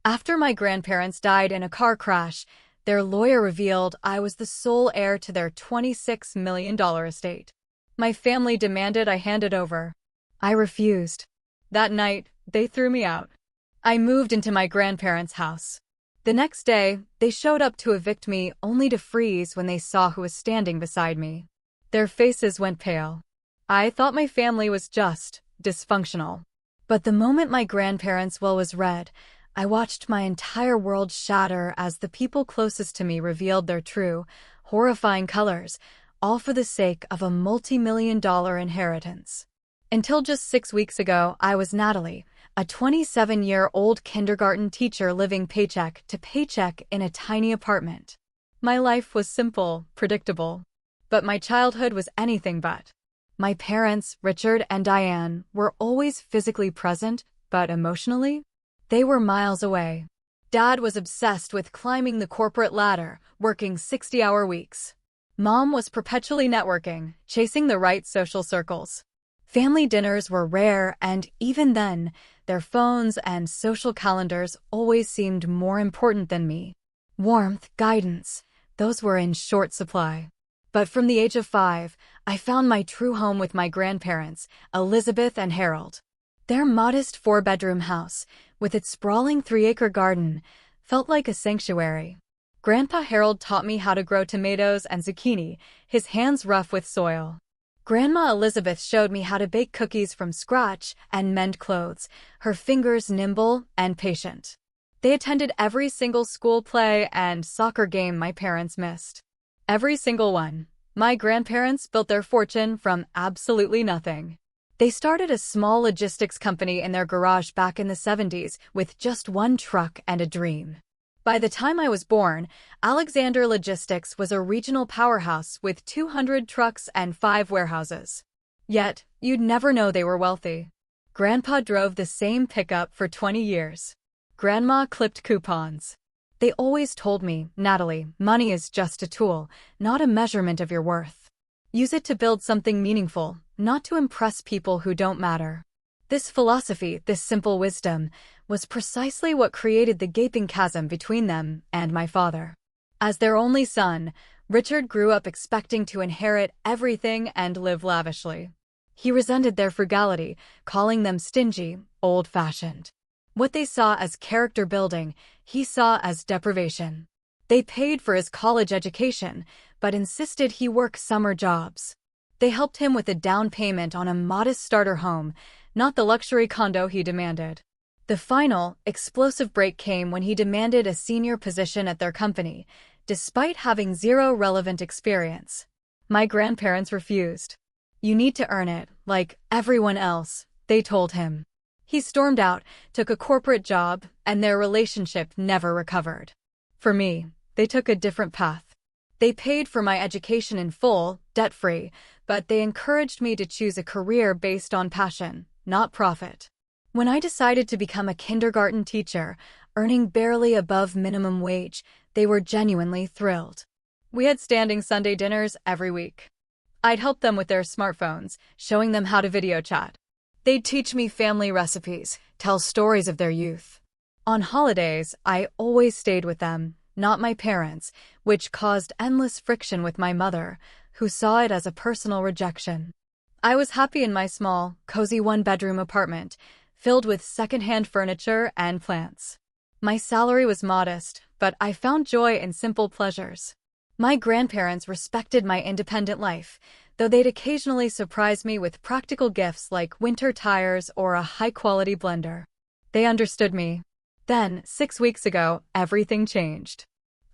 After my grandparents died in a car crash, their lawyer revealed I was the sole heir to their $26 million estate. My family demanded I hand it over. I refused. That night, they threw me out. I moved into my grandparents' house. The next day, they showed up to evict me only to freeze when they saw who was standing beside me. Their faces went pale. I thought my family was just dysfunctional. But the moment my grandparents' will was read, I watched my entire world shatter as the people closest to me revealed their true, horrifying colors, all for the sake of a multi-million-dollar inheritance. Until just 6 weeks ago, I was Natalie, a 27-year-old kindergarten teacher living paycheck to paycheck in a tiny apartment. My life was simple, predictable. But my childhood was anything but. My parents, Richard and Diane, were always physically present, but emotionally, they were miles away. Dad was obsessed with climbing the corporate ladder, working 60-hour weeks. Mom was perpetually networking, chasing the right social circles. Family dinners were rare, and even then, their phones and social calendars always seemed more important than me. Warmth, guidance, those were in short supply. But from the age of 5, I found my true home with my grandparents, Elizabeth and Harold. Their modest 4-bedroom house, with its sprawling 3-acre garden, felt like a sanctuary. Grandpa Harold taught me how to grow tomatoes and zucchini, his hands rough with soil. Grandma Elizabeth showed me how to bake cookies from scratch and mend clothes, her fingers nimble and patient. They attended every single school play and soccer game my parents missed. Every single one. My grandparents built their fortune from absolutely nothing. They started a small logistics company in their garage back in the 70s with just one truck and a dream. By the time I was born, Alexander Logistics was a regional powerhouse with 200 trucks and 5 warehouses. Yet, you'd never know they were wealthy. Grandpa drove the same pickup for 20 years. Grandma clipped coupons. They always told me, Natalie, money is just a tool, not a measurement of your worth. Use it to build something meaningful, not to impress people who don't matter. This philosophy, this simple wisdom, was precisely what created the gaping chasm between them and my father. As their only son, Richard grew up expecting to inherit everything and live lavishly. He resented their frugality, calling them stingy, old-fashioned. What they saw as character building, he saw as deprivation. They paid for his college education, but insisted he work summer jobs. They helped him with a down payment on a modest starter home, not the luxury condo he demanded. The final, explosive break came when he demanded a senior position at their company, despite having zero relevant experience. My grandparents refused. You need to earn it, like everyone else, they told him. He stormed out, took a corporate job, and their relationship never recovered. For me, they took a different path. They paid for my education in full, debt-free, but they encouraged me to choose a career based on passion, not profit. When I decided to become a kindergarten teacher, earning barely above minimum wage, they were genuinely thrilled. We had standing Sunday dinners every week. I'd help them with their smartphones, showing them how to video chat. They'd teach me family recipes, tell stories of their youth. On holidays, I always stayed with them, not my parents, which caused endless friction with my mother, who saw it as a personal rejection. I was happy in my small, cozy 1-bedroom apartment, filled with secondhand furniture and plants. My salary was modest, but I found joy in simple pleasures. My grandparents respected my independent life, though they'd occasionally surprise me with practical gifts like winter tires or a high-quality blender. They understood me. Then, 6 weeks ago, everything changed.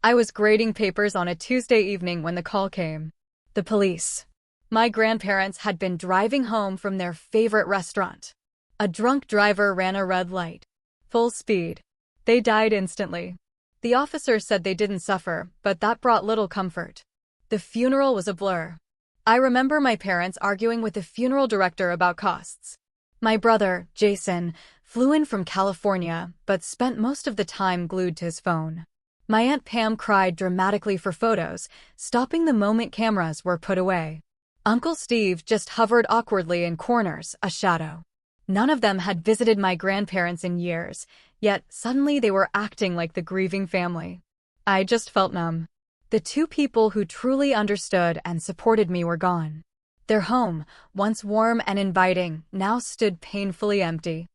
I was grading papers on a Tuesday evening when the call came. The police. My grandparents had been driving home from their favorite restaurant. A drunk driver ran a red light. Full speed. They died instantly. The officer said they didn't suffer, but that brought little comfort. The funeral was a blur. I remember my parents arguing with the funeral director about costs. My brother, Jason, flew in from California, but spent most of the time glued to his phone. My Aunt Pam cried dramatically for photos, stopping the moment cameras were put away. Uncle Steve just hovered awkwardly in corners, a shadow. None of them had visited my grandparents in years, yet suddenly they were acting like the grieving family. I just felt numb. The two people who truly understood and supported me were gone. Their home, once warm and inviting, now stood painfully empty.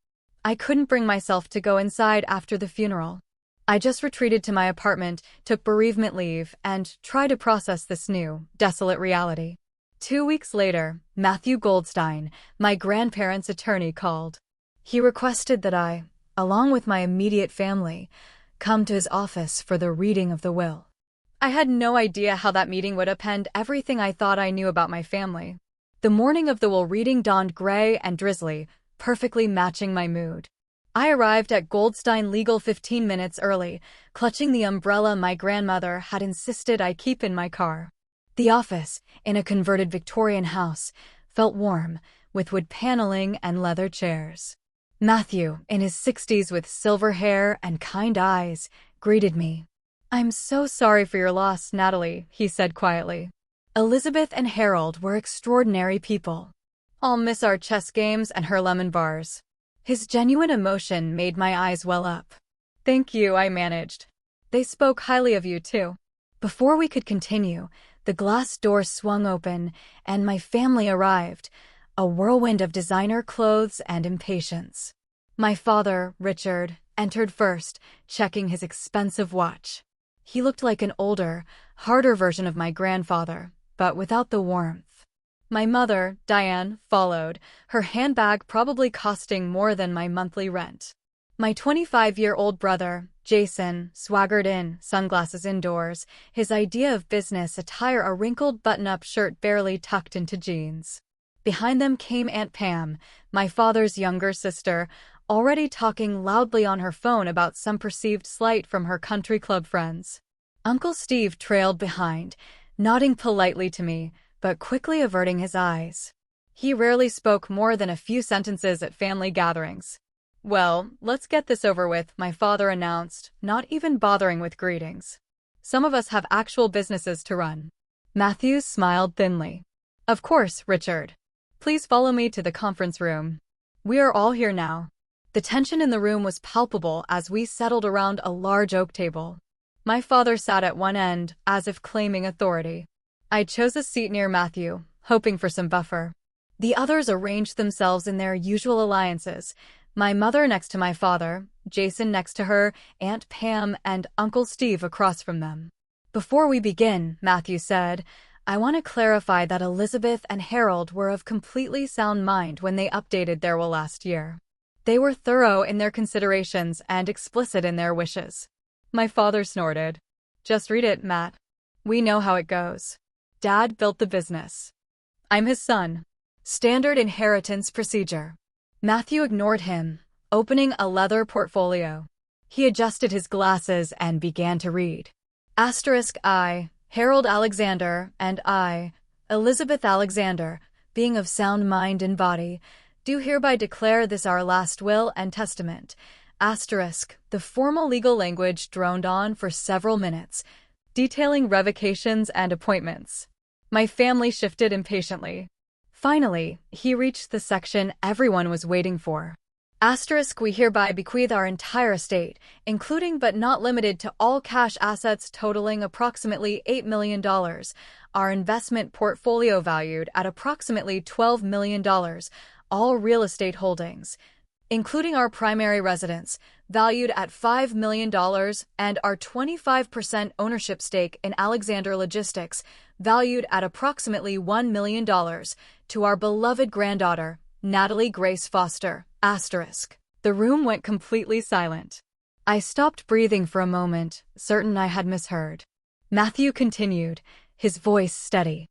I couldn't bring myself to go inside after the funeral. I just retreated to my apartment, took bereavement leave, and tried to process this new, desolate reality. 2 weeks later, Matthew Goldstein, my grandparents' attorney, called. He requested that I, along with my immediate family, come to his office for the reading of the will. I had no idea how that meeting would upend everything I thought I knew about my family. The morning of the will reading dawned gray and drizzly, perfectly matching my mood. I arrived at Goldstein Legal 15 minutes early, clutching the umbrella my grandmother had insisted I keep in my car. The office, in a converted Victorian house, felt warm, with wood paneling and leather chairs. Matthew, in his 60s with silver hair and kind eyes, greeted me. "I'm so sorry for your loss, Natalie," he said quietly. "Elizabeth and Harold were extraordinary people. I'll miss our chess games and her lemon bars." His genuine emotion made my eyes well up. "Thank you," I managed. "They spoke highly of you, too." Before we could continue, the glass door swung open, and my family arrived, a whirlwind of designer clothes and impatience. My father, Richard, entered first, checking his expensive watch. He looked like an older, harder version of my grandfather, but without the warmth. My mother, Diane, followed, her handbag probably costing more than my monthly rent. My 25-year-old brother, Jason, swaggered in, sunglasses indoors, his idea of business attire a wrinkled button-up shirt barely tucked into jeans. Behind them came Aunt Pam, my father's younger sister, already talking loudly on her phone about some perceived slight from her country club friends. Uncle Steve trailed behind, nodding politely to me, but quickly averting his eyes. He rarely spoke more than a few sentences at family gatherings. "Well, let's get this over with," my father announced, not even bothering with greetings. "Some of us have actual businesses to run." Matthew smiled thinly. "Of course, Richard. Please follow me to the conference room. We are all here now." The tension in the room was palpable as we settled around a large oak table. My father sat at one end, as if claiming authority. I chose a seat near Matthew, hoping for some buffer. The others arranged themselves in their usual alliances, my mother next to my father, Jason next to her, Aunt Pam and Uncle Steve across from them. "Before we begin," Matthew said, "I want to clarify that Elizabeth and Harold were of completely sound mind when they updated their will last year. They were thorough in their considerations and explicit in their wishes." My father snorted. "Just read it, Matt. We know how it goes. Dad built the business. I'm his son. Standard inheritance procedure." Matthew ignored him, opening a leather portfolio. He adjusted his glasses and began to read. I, Harold Alexander, and I, Elizabeth Alexander, being of sound mind and body, do hereby declare this our last will and testament. The formal legal language droned on for several minutes, detailing revocations and appointments. My family shifted impatiently. Finally, he reached the section everyone was waiting for. We hereby bequeath our entire estate, including but not limited to all cash assets totaling approximately $8 million, our investment portfolio valued at approximately $12 million, all real estate holdings, including our primary residence, valued at $5 million, and our 25% ownership stake in Alexander Logistics, valued at approximately $1 million, to our beloved granddaughter, Natalie Grace Foster, *. The room went completely silent. I stopped breathing for a moment, certain I had misheard. Matthew continued, his voice steady.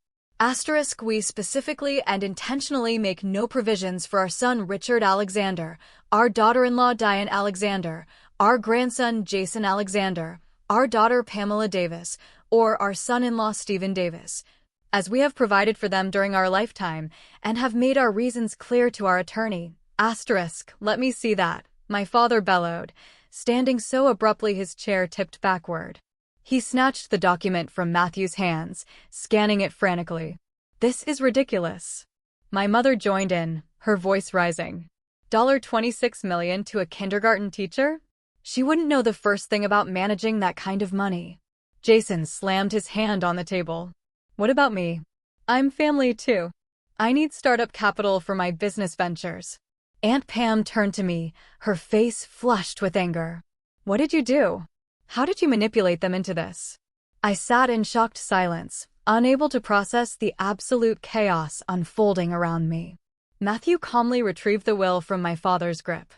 We specifically and intentionally make no provisions for our son Richard Alexander, our daughter-in-law Diane Alexander, our grandson Jason Alexander, our daughter Pamela Davis, or our son-in-law Stephen Davis, as we have provided for them during our lifetime and have made our reasons clear to our attorney. Let me see that, my father bellowed, standing so abruptly his chair tipped backward. He snatched the document from Matthew's hands, scanning it frantically. "This is ridiculous." My mother joined in, her voice rising. $26 million to a kindergarten teacher? She wouldn't know the first thing about managing that kind of money. Jason slammed his hand on the table. What about me? I'm family too. I need startup capital for my business ventures. Aunt Pam turned to me, her face flushed with anger. What did you do? How did you manipulate them into this? I sat in shocked silence, unable to process the absolute chaos unfolding around me. Matthew calmly retrieved the will from my father's grip.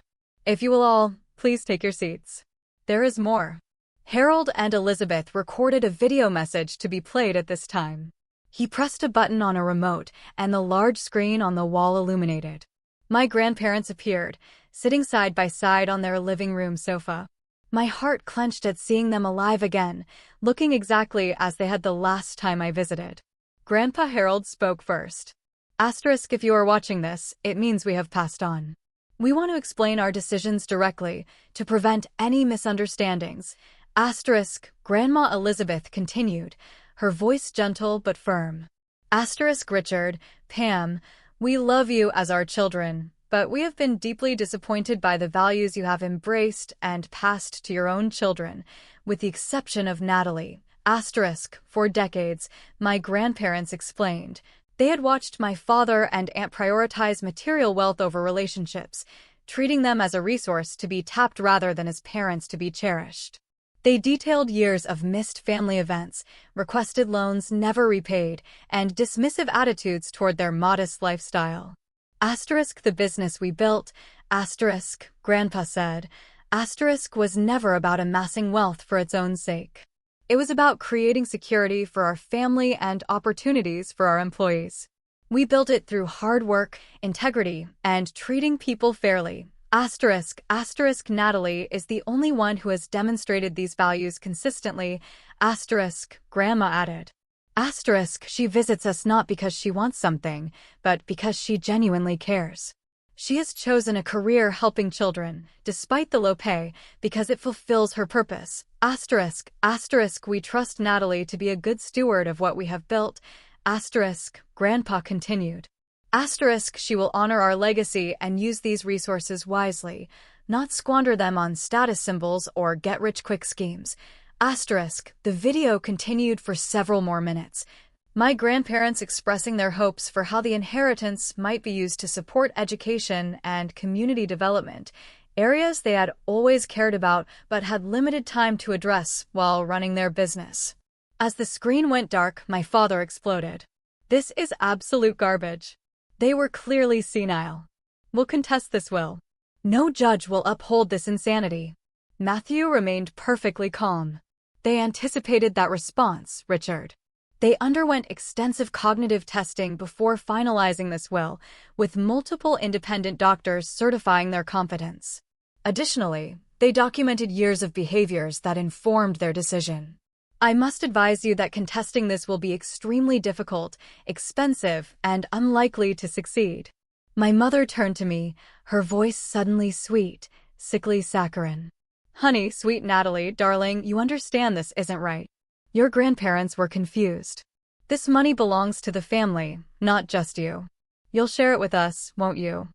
If you will all, please take your seats. There is more. Harold and Elizabeth recorded a video message to be played at this time. He pressed a button on a remote, and the large screen on the wall illuminated. My grandparents appeared, sitting side by side on their living room sofa. My heart clenched at seeing them alive again, looking exactly as they had the last time I visited. Grandpa Harold spoke first. Asterisk, if you are watching this, it means we have passed on. We want to explain our decisions directly, to prevent any misunderstandings. Asterisk, Grandma Elizabeth continued, her voice gentle but firm. Asterisk, Richard, Pam, we love you as our children, but we have been deeply disappointed by the values you have embraced and passed to your own children, with the exception of Natalie. Asterisk, for decades, my grandparents explained. They had watched my father and aunt prioritize material wealth over relationships, treating them as a resource to be tapped rather than as parents to be cherished. They detailed years of missed family events, requested loans never repaid, and dismissive attitudes toward their modest lifestyle. Asterisk, the business we built, asterisk, Grandpa said, asterisk was never about amassing wealth for its own sake. It was about creating security for our family and opportunities for our employees. We built it through hard work, integrity, and treating people fairly. Asterisk, asterisk, Natalie is the only one who has demonstrated these values consistently, asterisk, Grandma added. Asterisk, she visits us not because she wants something, but because she genuinely cares. She has chosen a career helping children, despite the low pay, because it fulfills her purpose. Asterisk, asterisk, we trust Natalie to be a good steward of what we have built. Asterisk, Grandpa continued. Asterisk, she will honor our legacy and use these resources wisely, not squander them on status symbols or get-rich-quick schemes. Asterisk, the video continued for several more minutes, my grandparents expressing their hopes for how the inheritance might be used to support education and community development, areas they had always cared about but had limited time to address while running their business. As the screen went dark, my father exploded. This is absolute garbage. They were clearly senile. We'll contest this will. No judge will uphold this insanity. Matthew remained perfectly calm. They anticipated that response, Richard. They underwent extensive cognitive testing before finalizing this will, with multiple independent doctors certifying their competence. Additionally, they documented years of behaviors that informed their decision. I must advise you that contesting this will be extremely difficult, expensive, and unlikely to succeed. My mother turned to me, her voice suddenly sweet, sickly saccharine. Honey, sweet Natalie, darling, you understand this isn't right. Your grandparents were confused. This money belongs to the family, not just you. You'll share it with us, won't you?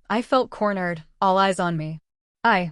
I felt cornered, all eyes on me. I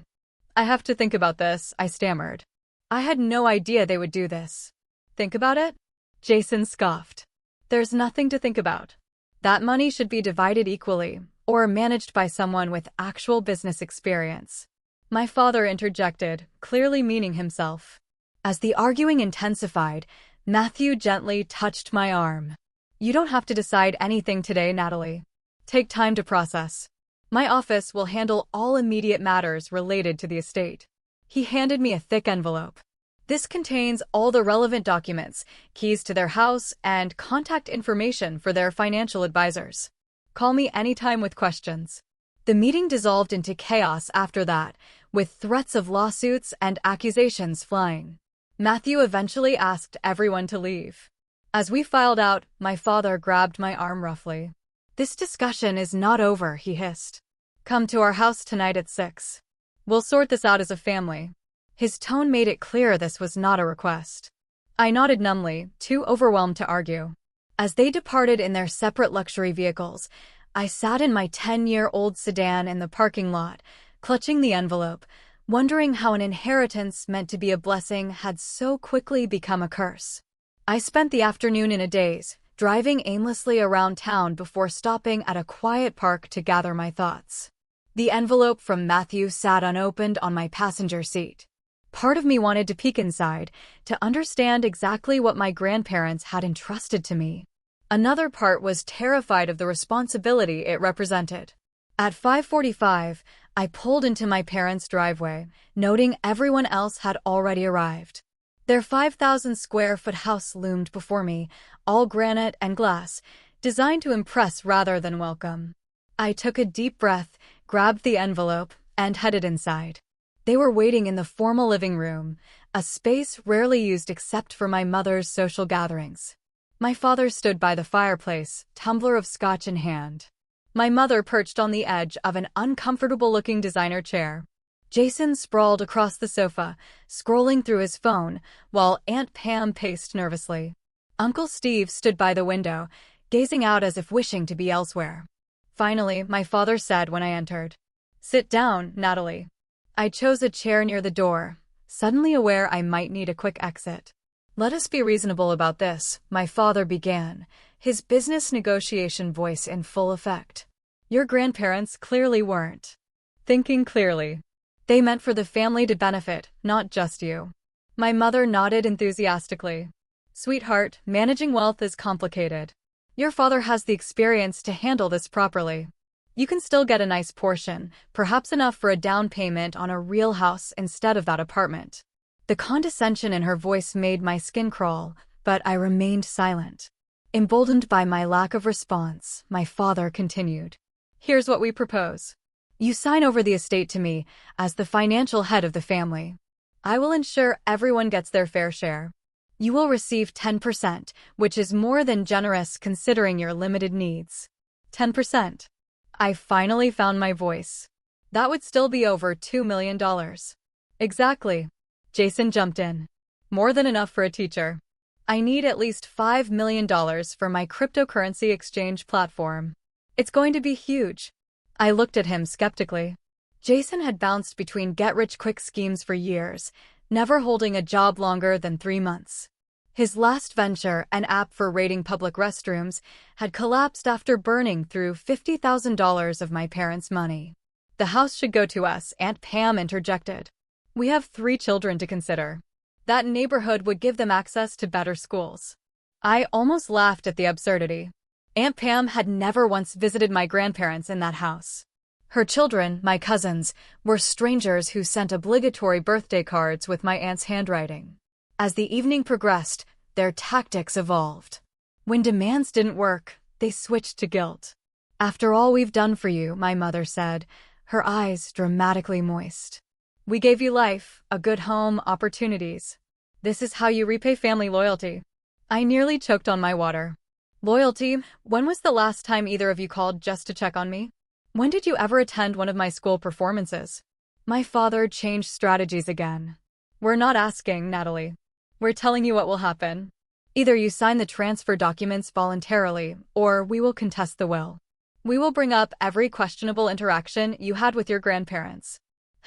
have to think about this, I stammered. I had no idea they would do this. Think about it? Jason scoffed. There's nothing to think about. That money should be divided equally, or managed by someone with actual business experience. My father interjected, clearly meaning himself. As the arguing intensified, Matthew gently touched my arm. You don't have to decide anything today, Natalie. Take time to process. My office will handle all immediate matters related to the estate. He handed me a thick envelope. This contains all the relevant documents, keys to their house, and contact information for their financial advisors. Call me anytime with questions. The meeting dissolved into chaos after that, with threats of lawsuits and accusations flying. Matthew eventually asked everyone to leave. As we filed out, my father grabbed my arm roughly. This discussion is not over, he hissed. Come to our house tonight at 6. We'll sort this out as a family. His tone made it clear this was not a request. I nodded numbly, too overwhelmed to argue. As they departed in their separate luxury vehicles, I sat in my 10-year-old sedan in the parking lot, clutching the envelope, wondering how an inheritance meant to be a blessing had so quickly become a curse. I spent the afternoon in a daze, driving aimlessly around town before stopping at a quiet park to gather my thoughts. The envelope from Matthew sat unopened on my passenger seat. Part of me wanted to peek inside, to understand exactly what my grandparents had entrusted to me. Another part was terrified of the responsibility it represented. At 5:45, I pulled into my parents' driveway, noting everyone else had already arrived. Their 5,000-square-foot house loomed before me, all granite and glass, designed to impress rather than welcome. I took a deep breath, grabbed the envelope, and headed inside. They were waiting in the formal living room, a space rarely used except for my mother's social gatherings. My father stood by the fireplace, tumbler of scotch in hand. My mother perched on the edge of an uncomfortable-looking designer chair. Jason sprawled across the sofa, scrolling through his phone, while Aunt Pam paced nervously. Uncle Steve stood by the window, gazing out as if wishing to be elsewhere. Finally, my father said when I entered, "Sit down, Natalie." I chose a chair near the door, suddenly aware I might need a quick exit. "Let us be reasonable about this," my father began, his business negotiation voice in full effect. "Your grandparents clearly weren't thinking clearly. They meant for the family to benefit, not just you." My mother nodded enthusiastically. "Sweetheart, managing wealth is complicated. Your father has the experience to handle this properly. You can still get a nice portion, perhaps enough for a down payment on a real house instead of that apartment." The condescension in her voice made my skin crawl, but I remained silent. Emboldened by my lack of response, my father continued. "Here's what we propose. You sign over the estate to me as the financial head of the family. I will ensure everyone gets their fair share. You will receive 10%, which is more than generous considering your limited needs." 10%. I finally found my voice. That would still be over $2 million. "Exactly." Jason jumped in. "More than enough for a teacher. I need at least $5 million for my cryptocurrency exchange platform. It's going to be huge." I looked at him skeptically. Jason had bounced between get-rich-quick schemes for years, never holding a job longer than 3 months. His last venture, an app for rating public restrooms, had collapsed after burning through $50,000 of my parents' money. "The house should go to us," Aunt Pam interjected. "We have 3 children to consider. That neighborhood would give them access to better schools." I almost laughed at the absurdity. Aunt Pam had never once visited my grandparents in that house. Her children, my cousins, were strangers who sent obligatory birthday cards with my aunt's handwriting. As the evening progressed, their tactics evolved. When demands didn't work, they switched to guilt. "After all we've done for you," my mother said, her eyes dramatically moist. "We gave you life, a good home, opportunities. This is how you repay family loyalty." I nearly choked on my water. "Loyalty? When was the last time either of you called just to check on me? When did you ever attend one of my school performances?" My father changed strategies again. "We're not asking, Natalie. We're telling you what will happen. Either you sign the transfer documents voluntarily, or we will contest the will. We will bring up every questionable interaction you had with your grandparents.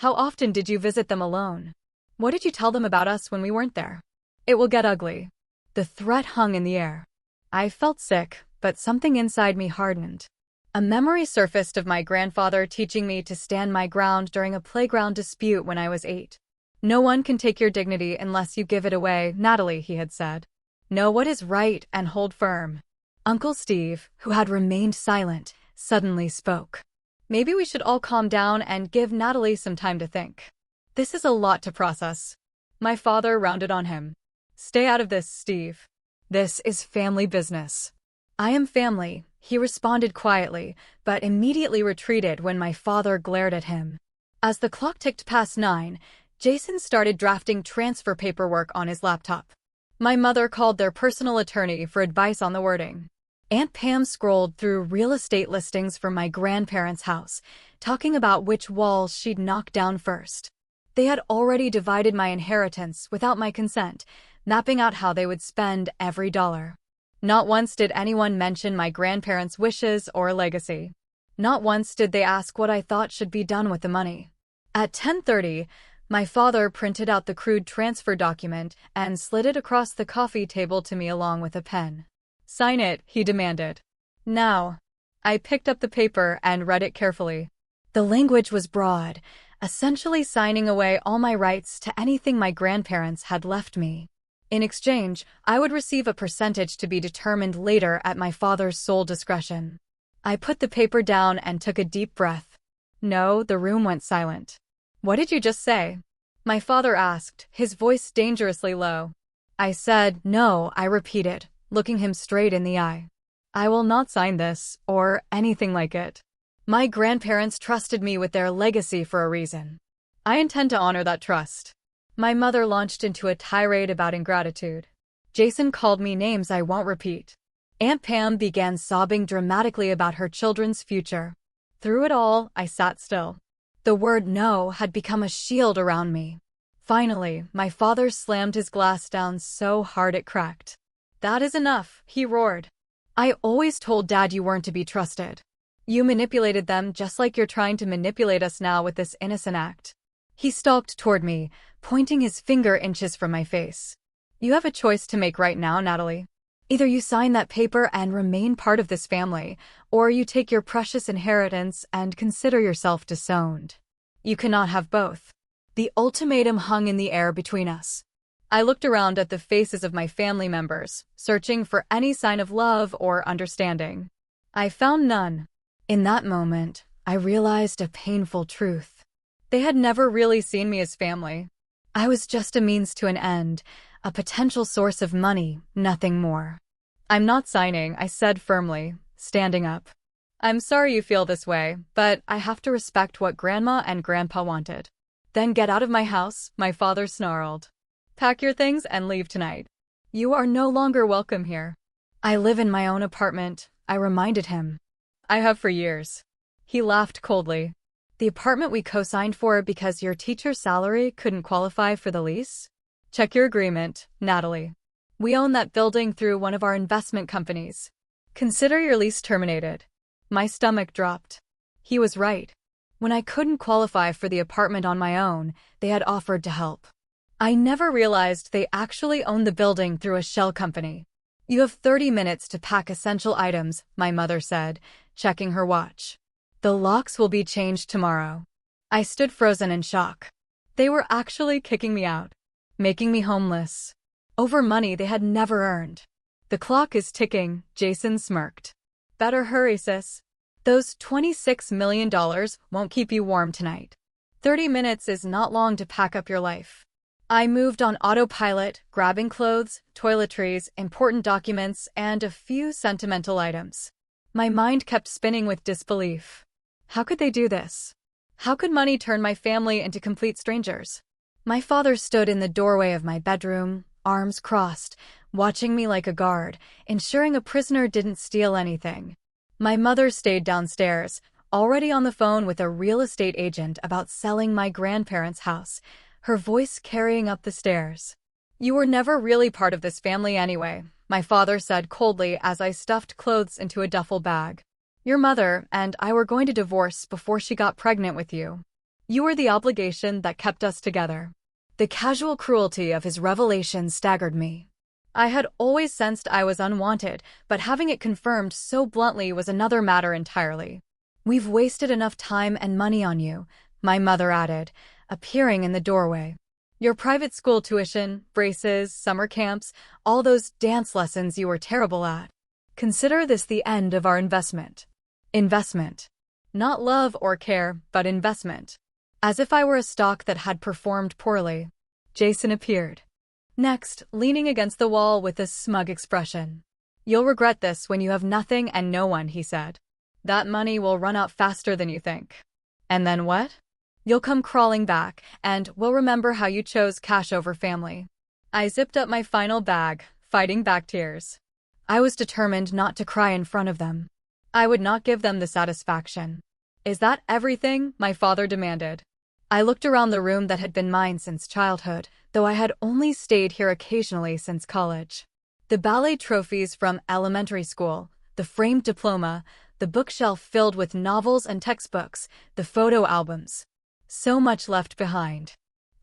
How often did you visit them alone? What did you tell them about us when we weren't there? It will get ugly." The threat hung in the air. I felt sick, but something inside me hardened. A memory surfaced of my grandfather teaching me to stand my ground during a playground dispute when I was 8. "No one can take your dignity unless you give it away, Natalie," he had said. "Know what is right and hold firm." Uncle Steve, who had remained silent, suddenly spoke. "Maybe we should all calm down and give Natalie some time to think. This is a lot to process." My father rounded on him. "Stay out of this, Steve. This is family business." "I am family," he responded quietly, but immediately retreated when my father glared at him. As the clock ticked past 9, Jason started drafting transfer paperwork on his laptop. My mother called their personal attorney for advice on the wording. Aunt Pam scrolled through real estate listings for my grandparents' house, talking about which walls she'd knock down first. They had already divided my inheritance without my consent, mapping out how they would spend every dollar. Not once did anyone mention my grandparents' wishes or legacy. Not once did they ask what I thought should be done with the money. At 10:30, my father printed out the crude transfer document and slid it across the coffee table to me along with a pen. "Sign it," he demanded. "Now." I picked up the paper and read it carefully. The language was broad, essentially signing away all my rights to anything my grandparents had left me. In exchange, I would receive a percentage to be determined later at my father's sole discretion. I put the paper down and took a deep breath. No, the room went silent. "What did you just say?" my father asked, his voice dangerously low. I said, "No," I repeated, looking him straight in the eye. "I will not sign this, or anything like it. My grandparents trusted me with their legacy for a reason. I intend to honor that trust." My mother launched into a tirade about ingratitude. Jason called me names I won't repeat. Aunt Pam began sobbing dramatically about her children's future. Through it all, I sat still. The word no had become a shield around me. Finally, my father slammed his glass down so hard it cracked. "That is enough," he roared. "I always told Dad you weren't to be trusted. You manipulated them just like you're trying to manipulate us now with this innocent act." He stalked toward me, pointing his finger inches from my face. "You have a choice to make right now, Natalie. Either you sign that paper and remain part of this family, or you take your precious inheritance and consider yourself disowned. You cannot have both." The ultimatum hung in the air between us. I looked around at the faces of my family members, searching for any sign of love or understanding. I found none. In that moment, I realized a painful truth. They had never really seen me as family. I was just a means to an end, a potential source of money, nothing more. "I'm not signing," I said firmly, standing up. "I'm sorry you feel this way, but I have to respect what Grandma and Grandpa wanted." "Then get out of my house," my father snarled. "Pack your things and leave tonight. You are no longer welcome here." "I live in my own apartment," I reminded him. "I have for years." He laughed coldly. "The apartment we co-signed for because your teacher's salary couldn't qualify for the lease? Check your agreement, Natalie. We own that building through one of our investment companies. Consider your lease terminated." My stomach dropped. He was right. When I couldn't qualify for the apartment on my own, they had offered to help. I never realized they actually owned the building through a shell company. "You have 30 minutes to pack essential items," my mother said, checking her watch. "The locks will be changed tomorrow." I stood frozen in shock. They were actually kicking me out, making me homeless, over money they had never earned. "The clock is ticking," Jason smirked. "Better hurry, sis. Those $26 million won't keep you warm tonight. 30 minutes is not long to pack up your life." I moved on autopilot, grabbing clothes, toiletries, important documents, and a few sentimental items. My mind kept spinning with disbelief. How could they do this? How could money turn my family into complete strangers? My father stood in the doorway of my bedroom, arms crossed, watching me like a guard, ensuring a prisoner didn't steal anything. My mother stayed downstairs, already on the phone with a real estate agent about selling my grandparents' house, her voice carrying up the stairs. "You were never really part of this family anyway," my father said coldly as I stuffed clothes into a duffel bag. "Your mother and I were going to divorce before she got pregnant with you. You were the obligation that kept us together." The casual cruelty of his revelation staggered me. I had always sensed I was unwanted, but having it confirmed so bluntly was another matter entirely. "We've wasted enough time and money on you," my mother added, appearing in the doorway. "Your private school tuition, braces, summer camps, all those dance lessons you were terrible at. Consider this the end of our investment." Investment. Not love or care, but investment. As if I were a stock that had performed poorly. Jason appeared. Next, leaning against the wall with a smug expression. "You'll regret this when you have nothing and no one," he said. "That money will run out faster than you think." "And then what?" "You'll come crawling back, and we'll remember how you chose cash over family." I zipped up my final bag, fighting back tears. I was determined not to cry in front of them. I would not give them the satisfaction. "Is that everything?" my father demanded. I looked around the room that had been mine since childhood, though I had only stayed here occasionally since college. The ballet trophies from elementary school, the framed diploma, the bookshelf filled with novels and textbooks, the photo albums. So much left behind.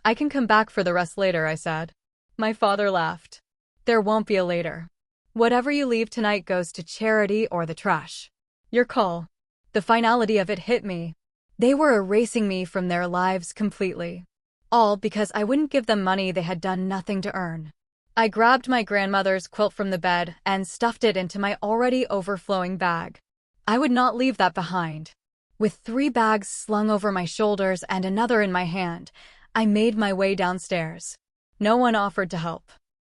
I can come back for the rest later, I said. My father laughed. There won't be a later. Whatever you leave tonight goes to charity or the trash. Your call. The finality of it hit me. They were erasing me from their lives completely. All because I wouldn't give them money they had done nothing to earn. I grabbed my grandmother's quilt from the bed and stuffed it into my already overflowing bag. I would not leave that behind. With 3 bags slung over my shoulders and another in my hand, I made my way downstairs. No one offered to help.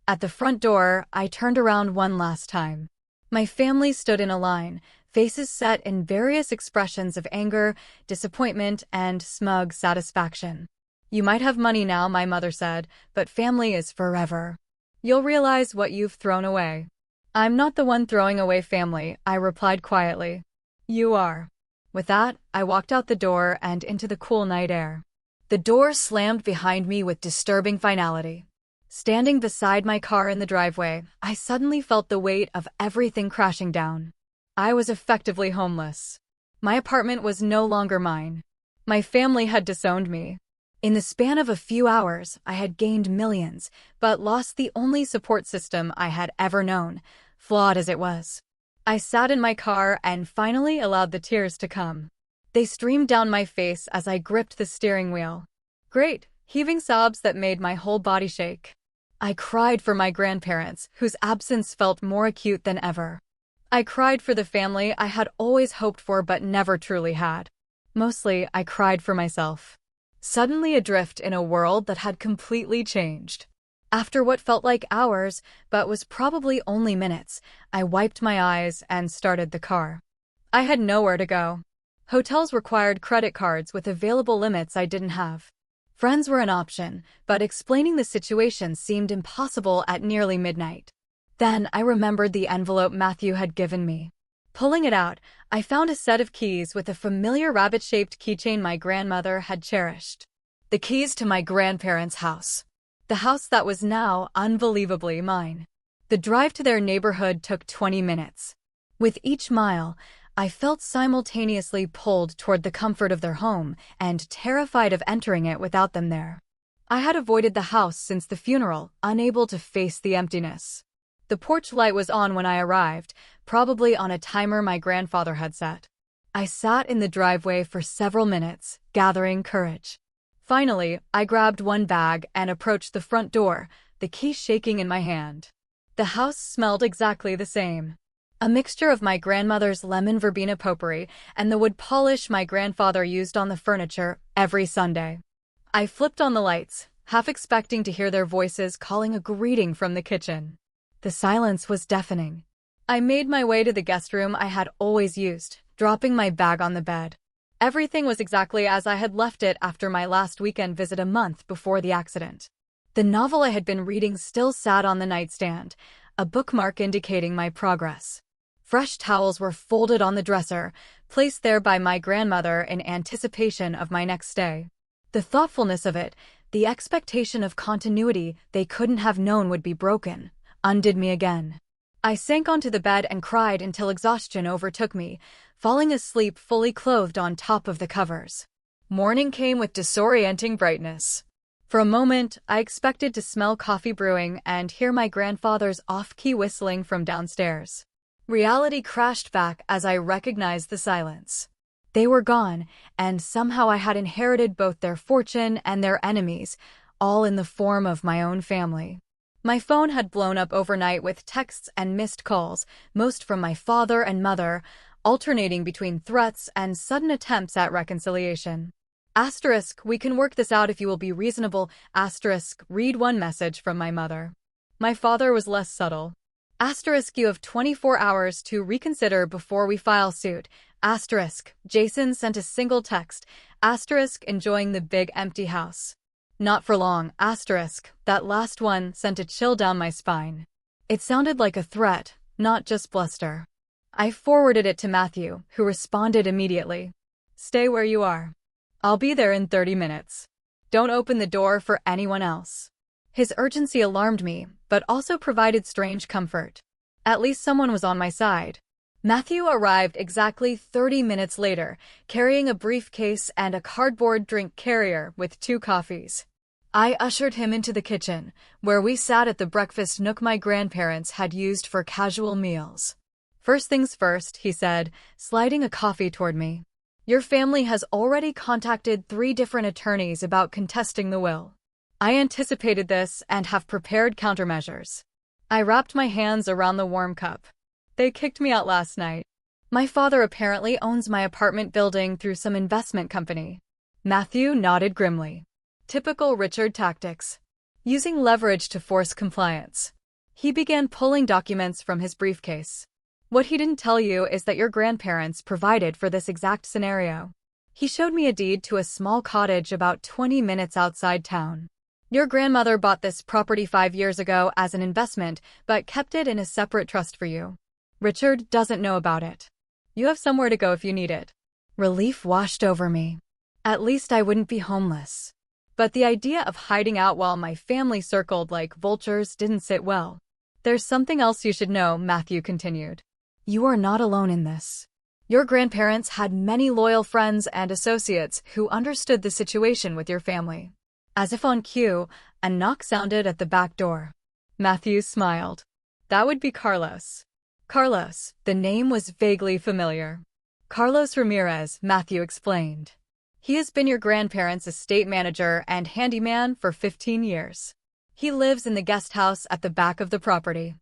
At the front door, I turned around one last time. My family stood in a line, faces set in various expressions of anger, disappointment, and smug satisfaction. You might have money now, my mother said, but family is forever. You'll realize what you've thrown away. I'm not the one throwing away family, I replied quietly. You are. With that, I walked out the door and into the cool night air. The door slammed behind me with disturbing finality. Standing beside my car in the driveway, I suddenly felt the weight of everything crashing down. I was effectively homeless. My apartment was no longer mine. My family had disowned me. In the span of a few hours, I had gained millions, but lost the only support system I had ever known, flawed as it was. I sat in my car and finally allowed the tears to come. They streamed down my face as I gripped the steering wheel. Great, heaving sobs that made my whole body shake. I cried for my grandparents, whose absence felt more acute than ever. I cried for the family I had always hoped for but never truly had. Mostly, I cried for myself. Suddenly adrift in a world that had completely changed. After what felt like hours, but was probably only minutes, I wiped my eyes and started the car. I had nowhere to go. Hotels required credit cards with available limits I didn't have. Friends were an option, but explaining the situation seemed impossible at nearly midnight. Then I remembered the envelope Matthew had given me. Pulling it out, I found a set of keys with a familiar rabbit-shaped keychain my grandmother had cherished. The keys to my grandparents' house. The house that was now unbelievably mine. The drive to their neighborhood took 20 minutes. With each mile, I felt simultaneously pulled toward the comfort of their home and terrified of entering it without them there. I had avoided the house since the funeral, unable to face the emptiness. The porch light was on when I arrived, probably on a timer my grandfather had set. I sat in the driveway for several minutes, gathering courage. Finally, I grabbed one bag and approached the front door, the key shaking in my hand. The house smelled exactly the same. A mixture of my grandmother's lemon verbena potpourri and the wood polish my grandfather used on the furniture every Sunday. I flipped on the lights, half expecting to hear their voices calling a greeting from the kitchen. The silence was deafening. I made my way to the guest room I had always used, dropping my bag on the bed. Everything was exactly as I had left it after my last weekend visit a month before the accident. The novel I had been reading still sat on the nightstand, a bookmark indicating my progress. Fresh towels were folded on the dresser, placed there by my grandmother in anticipation of my next stay. The thoughtfulness of it, the expectation of continuity they couldn't have known would be broken, undid me again. I sank onto the bed and cried until exhaustion overtook me, falling asleep fully clothed on top of the covers. Morning came with disorienting brightness. For a moment, I expected to smell coffee brewing and hear my grandfather's off-key whistling from downstairs. Reality crashed back as I recognized the silence. They were gone, and somehow I had inherited both their fortune and their enemies, all in the form of my own family. My phone had blown up overnight with texts and missed calls, most from my father and mother, alternating between threats and sudden attempts at reconciliation. Asterisk, we can work this out if you will be reasonable. Asterisk, read one message from my mother. My father was less subtle. Asterisk, you have 24 hours to reconsider before we file suit. Asterisk, Jason sent a single text. Asterisk, enjoying the big empty house. Not for long. Asterisk, that last one sent a chill down my spine. It sounded like a threat, not just bluster. I forwarded it to Matthew, who responded immediately. Stay where you are. I'll be there in 30 minutes. Don't open the door for anyone else. His urgency alarmed me, but also provided strange comfort. At least someone was on my side. Matthew arrived exactly 30 minutes later, carrying a briefcase and a cardboard drink carrier with 2 coffees. I ushered him into the kitchen, where we sat at the breakfast nook my grandparents had used for casual meals. "First things first," he said, sliding a coffee toward me. "Your family has already contacted 3 different attorneys about contesting the will. I anticipated this and have prepared countermeasures." I wrapped my hands around the warm cup. "They kicked me out last night. My father apparently owns my apartment building through some investment company." Matthew nodded grimly. Typical Richard tactics. Using leverage to force compliance. He began pulling documents from his briefcase. "What he didn't tell you is that your grandparents provided for this exact scenario." He showed me a deed to a small cottage about 20 minutes outside town. "Your grandmother bought this property 5 years ago as an investment, but kept it in a separate trust for you. Richard doesn't know about it. You have somewhere to go if you need it." Relief washed over me. At least I wouldn't be homeless. But the idea of hiding out while my family circled like vultures didn't sit well. "There's something else you should know," Matthew continued. "You are not alone in this. Your grandparents had many loyal friends and associates who understood the situation with your family." As if on cue, a knock sounded at the back door. Matthew smiled. "That would be Carlos." Carlos, the name was vaguely familiar. "Carlos Ramirez," Matthew explained. "He has been your grandparents' estate manager and handyman for 15 years. He lives in the guest house at the back of the property."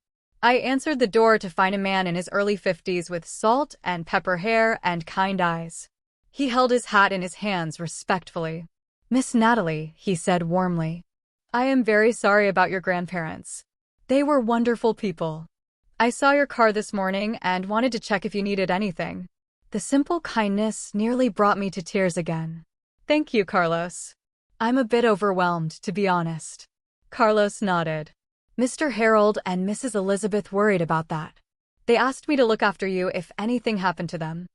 I answered the door to find a man in his early 50s with salt and pepper hair and kind eyes. He held his hat in his hands respectfully. "Miss Natalie," he said warmly. "I am very sorry about your grandparents. They were wonderful people. I saw your car this morning and wanted to check if you needed anything." The simple kindness nearly brought me to tears again. "Thank you, Carlos. I'm a bit overwhelmed, to be honest." Carlos nodded. "Mr. Harold and Mrs. Elizabeth worried about that. They asked me to look after you if anything happened to them.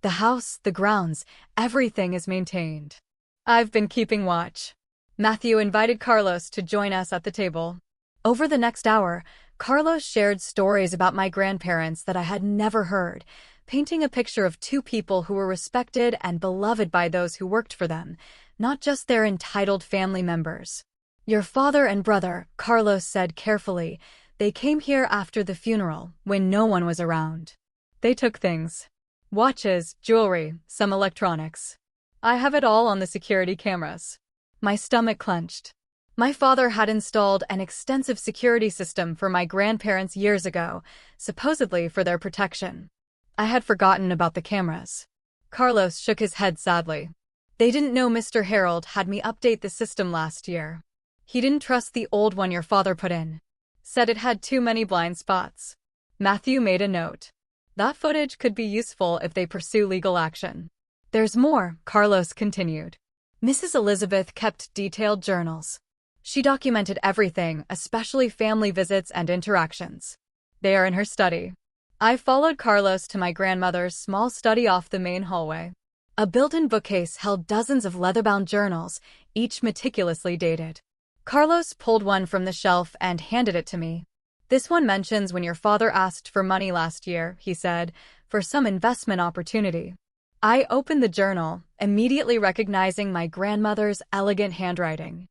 The house, the grounds, everything is maintained. I've been keeping watch." Matthew invited Carlos to join us at the table. Over the next hour, Carlos shared stories about my grandparents that I had never heard, painting a picture of 2 people who were respected and beloved by those who worked for them, not just their entitled family members. "Your father and brother," Carlos said carefully, "they came here after the funeral, when no one was around. They took things. Watches, jewelry, some electronics. I have it all on the security cameras." My stomach clenched. My father had installed an extensive security system for my grandparents years ago, supposedly for their protection. I had forgotten about the cameras. Carlos shook his head sadly. "They didn't know Mr. Harold had me update the system last year. He didn't trust the old one your father put in. Said it had too many blind spots." Matthew made a note. "That footage could be useful if they pursue legal action." "There's more," Carlos continued. "Mrs. Elizabeth kept detailed journals. She documented everything, especially family visits and interactions. They are in her study." I followed Carlos to my grandmother's small study off the main hallway. A built-in bookcase held dozens of leather-bound journals, each meticulously dated. Carlos pulled one from the shelf and handed it to me. "This one mentions when your father asked for money last year," he said, "for some investment opportunity." I opened the journal, immediately recognizing my grandmother's elegant handwriting.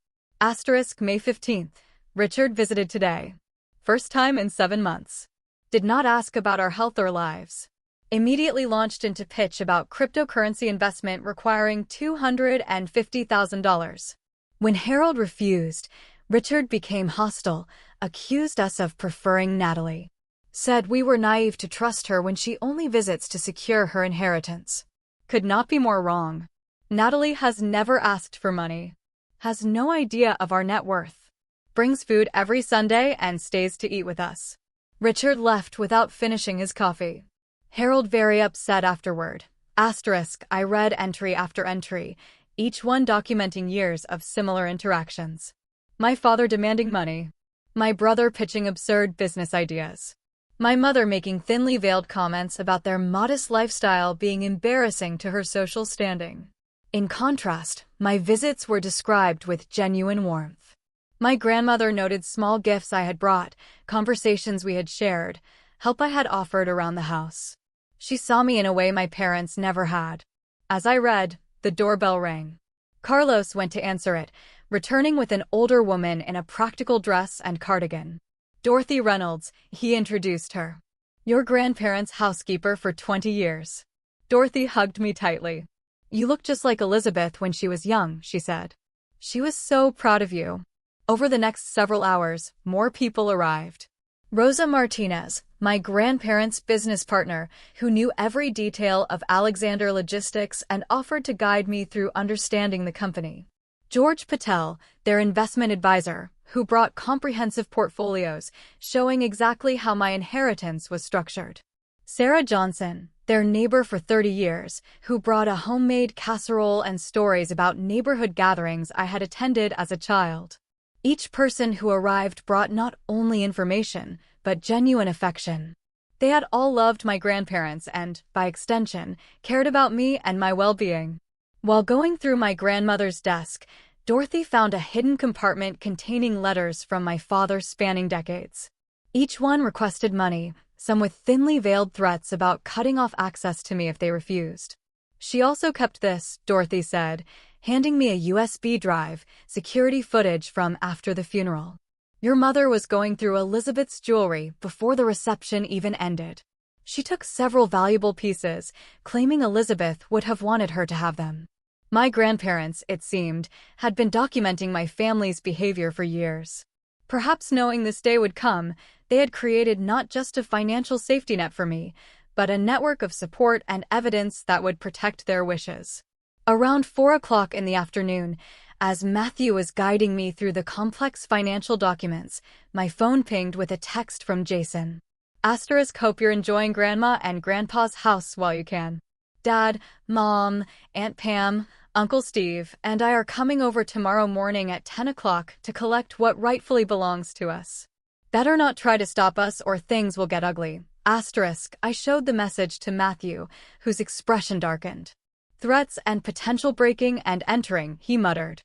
May 15th. Richard visited today. First time in 7 months. Did not ask about our health or lives. Immediately launched into pitch about cryptocurrency investment requiring $250,000. When Harold refused, Richard became hostile, accused us of preferring Natalie. Said we were naive to trust her when she only visits to secure her inheritance. Could not be more wrong. Natalie has never asked for money. Has no idea of our net worth. Brings food every Sunday and stays to eat with us. Richard left without finishing his coffee. Harold very upset afterward. I read entry after entry, each one documenting years of similar interactions. My father demanding money. My brother pitching absurd business ideas. My mother making thinly veiled comments about their modest lifestyle being embarrassing to her social standing. In contrast, my visits were described with genuine warmth. My grandmother noted small gifts I had brought, conversations we had shared, help I had offered around the house. She saw me in a way my parents never had. As I read, the doorbell rang. Carlos went to answer it, returning with an older woman in a practical dress and cardigan. Dorothy Reynolds, he introduced her. Your grandparents' housekeeper for 20 years. Dorothy hugged me tightly. You look just like Elizabeth when she was young, she said. She was so proud of you. Over the next several hours, more people arrived. Rosa Martinez, my grandparents' business partner, who knew every detail of Alexander Logistics and offered to guide me through understanding the company. George Patel, their investment advisor, who brought comprehensive portfolios showing exactly how my inheritance was structured. Sarah Johnson, their neighbor for 30 years, who brought a homemade casserole and stories about neighborhood gatherings I had attended as a child. Each person who arrived brought not only information, but genuine affection. They had all loved my grandparents and, by extension, cared about me and my well-being. While going through my grandmother's desk, Dorothy found a hidden compartment containing letters from my father spanning decades. Each one requested money, some with thinly veiled threats about cutting off access to me if they refused. She also kept this, Dorothy said, handing me a USB drive, security footage from after the funeral. Your mother was going through Elizabeth's jewelry before the reception even ended. She took several valuable pieces, claiming Elizabeth would have wanted her to have them. My grandparents, it seemed, had been documenting my family's behavior for years. Perhaps knowing this day would come, they had created not just a financial safety net for me, but a network of support and evidence that would protect their wishes. Around 4 o'clock in the afternoon, as Matthew was guiding me through the complex financial documents, my phone pinged with a text from Jason. Asterisk, hope you're enjoying Grandma and Grandpa's house while you can. Dad, Mom, Aunt Pam, Uncle Steve, and I are coming over tomorrow morning at 10 o'clock to collect what rightfully belongs to us. Better not try to stop us or things will get ugly. Asterisk, I showed the message to Matthew, whose expression darkened. Threats and potential breaking and entering, he muttered.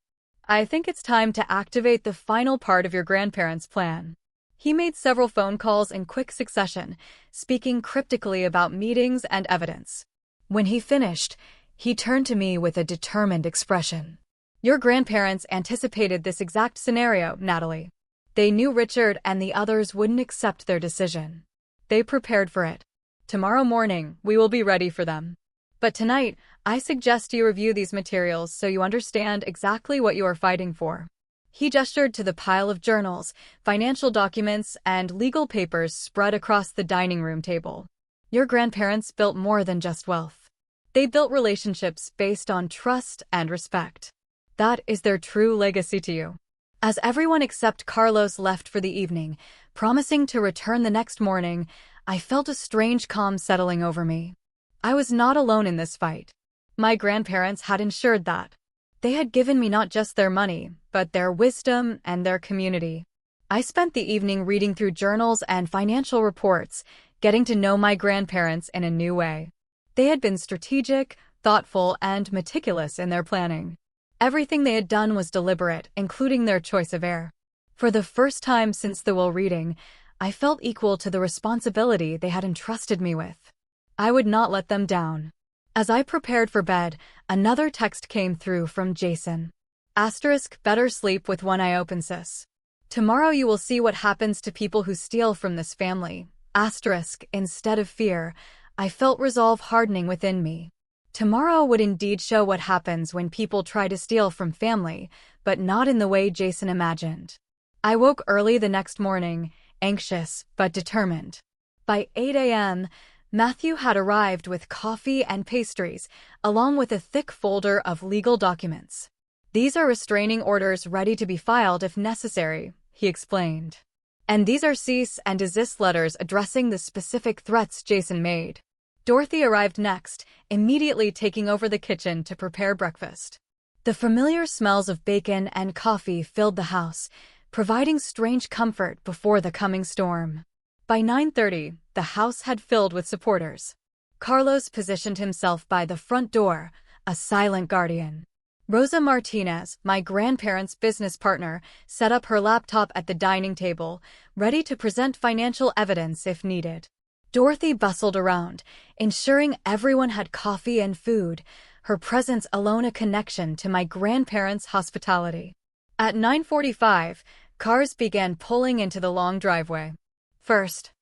I think it's time to activate the final part of your grandparents' plan. He made several phone calls in quick succession, speaking cryptically about meetings and evidence. When he finished, he turned to me with a determined expression. Your grandparents anticipated this exact scenario, Natalie. They knew Richard and the others wouldn't accept their decision. They prepared for it. Tomorrow morning, we will be ready for them. But tonight, I suggest you review these materials so you understand exactly what you are fighting for. He gestured to the pile of journals, financial documents, and legal papers spread across the dining room table. Your grandparents built more than just wealth. They built relationships based on trust and respect. That is their true legacy to you. As everyone except Carlos left for the evening, promising to return the next morning, I felt a strange calm settling over me. I was not alone in this fight. My grandparents had ensured that. They had given me not just their money, but their wisdom and their community. I spent the evening reading through journals and financial reports, getting to know my grandparents in a new way. They had been strategic, thoughtful, and meticulous in their planning. Everything they had done was deliberate, including their choice of heir. For the first time since the will reading, I felt equal to the responsibility they had entrusted me with. I would not let them down. As I prepared for bed, another text came through from Jason. Asterisk, better sleep with one eye open, sis. Tomorrow you will see what happens to people who steal from this family. Asterisk, instead of fear, I felt resolve hardening within me. Tomorrow would indeed show what happens when people try to steal from family, but not in the way Jason imagined. I woke early the next morning, anxious but determined. By 8 a.m., Matthew had arrived with coffee and pastries, along with a thick folder of legal documents. These are restraining orders ready to be filed if necessary, he explained. And these are cease and desist letters addressing the specific threats Jason made. Dorothy arrived next, immediately taking over the kitchen to prepare breakfast. The familiar smells of bacon and coffee filled the house, providing strange comfort before the coming storm. By 9:30, the house had filled with supporters. Carlos positioned himself by the front door, a silent guardian. Rosa Martinez, my grandparents' business partner, set up her laptop at the dining table, ready to present financial evidence if needed. Dorothy bustled around, ensuring everyone had coffee and food, her presence alone a connection to my grandparents' hospitality. At 9:45, cars began pulling into the long driveway. First,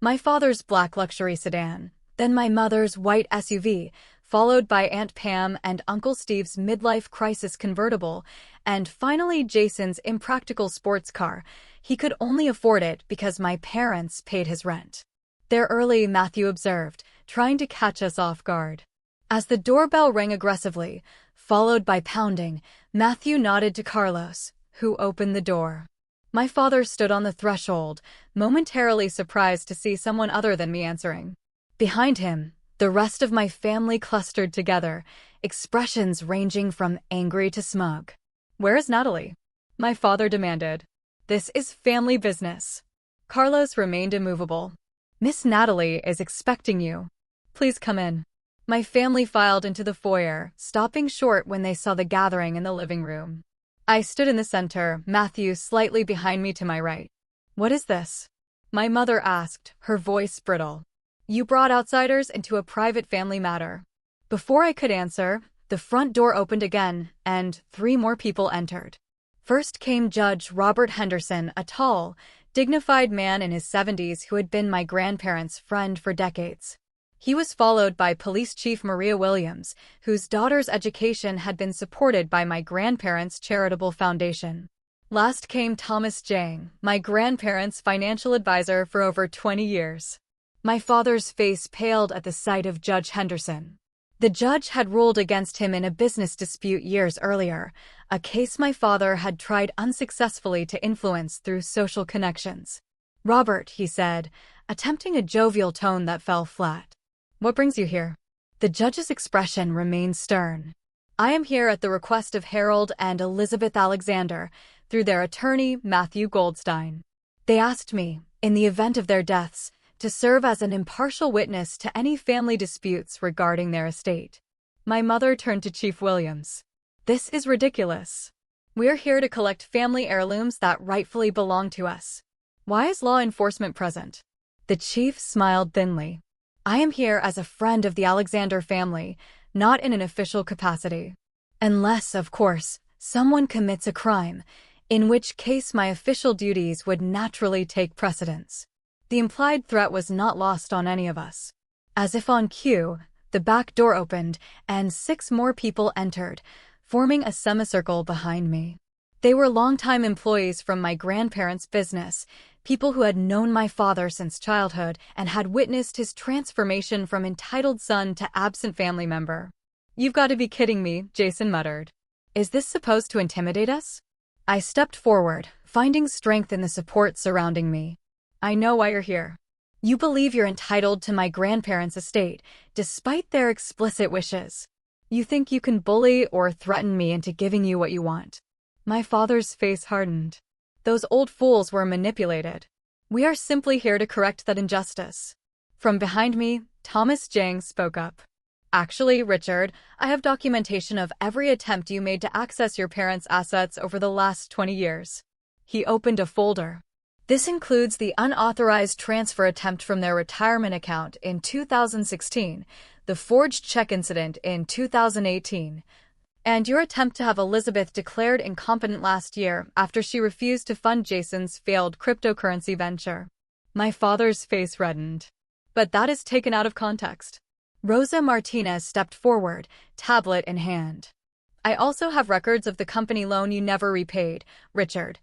my father's black luxury sedan, then my mother's white SUV, followed by Aunt Pam and Uncle Steve's midlife crisis convertible, and finally Jason's impractical sports car. He could only afford it because my parents paid his rent. "They're early," Matthew observed, trying to catch us off guard. As the doorbell rang aggressively, followed by pounding, Matthew nodded to Carlos, who opened the door. My father stood on the threshold, momentarily surprised to see someone other than me answering. Behind him, the rest of my family clustered together, expressions ranging from angry to smug. "Where is Natalie?" my father demanded. "This is family business." Carlos remained immovable. "Miss Natalie is expecting you. Please come in." My family filed into the foyer, stopping short when they saw the gathering in the living room. I stood in the center, Matthew slightly behind me to my right. "What is this?" my mother asked, her voice brittle. "You brought outsiders into a private family matter." Before I could answer, the front door opened again, and 3 more people entered. First came Judge Robert Henderson, a tall, dignified man in his 70s who had been my grandparents' friend for decades. He was followed by Police Chief Maria Williams, whose daughter's education had been supported by my grandparents' charitable foundation. Last came Thomas Jang, my grandparents' financial advisor for over 20 years. My father's face paled at the sight of Judge Henderson. The judge had ruled against him in a business dispute years earlier, a case my father had tried unsuccessfully to influence through social connections. "Robert," he said, attempting a jovial tone that fell flat. "What brings you here?" The judge's expression remained stern. "I am here at the request of Harold and Elizabeth Alexander, through their attorney, Matthew Goldstein. They asked me, in the event of their deaths, to serve as an impartial witness to any family disputes regarding their estate." My mother turned to Chief Williams. "This is ridiculous. We're here to collect family heirlooms that rightfully belong to us. Why is law enforcement present?" The chief smiled thinly. "I am here as a friend of the Alexander family, not in an official capacity. Unless, of course, someone commits a crime, in which case my official duties would naturally take precedence." The implied threat was not lost on any of us. As if on cue, the back door opened, and 6 more people entered, forming a semicircle behind me. They were longtime employees from my grandparents' business, people who had known my father since childhood and had witnessed his transformation from entitled son to absent family member. "You've got to be kidding me," Jason muttered. "Is this supposed to intimidate us?" I stepped forward, finding strength in the support surrounding me. "I know why you're here. You believe you're entitled to my grandparents' estate, despite their explicit wishes. You think you can bully or threaten me into giving you what you want." My father's face hardened. "Those old fools were manipulated. We are simply here to correct that injustice." From behind me, Thomas Jang spoke up. "Actually, Richard, I have documentation of every attempt you made to access your parents' assets over the last 20 years. He opened a folder. "This includes the unauthorized transfer attempt from their retirement account in 2016, the forged check incident in 2018, and your attempt to have Elizabeth declared incompetent last year after she refused to fund Jason's failed cryptocurrency venture." My father's face reddened. "But that is taken out of context." Rosa Martinez stepped forward, tablet in hand. "I also have records of the company loan you never repaid, Richard.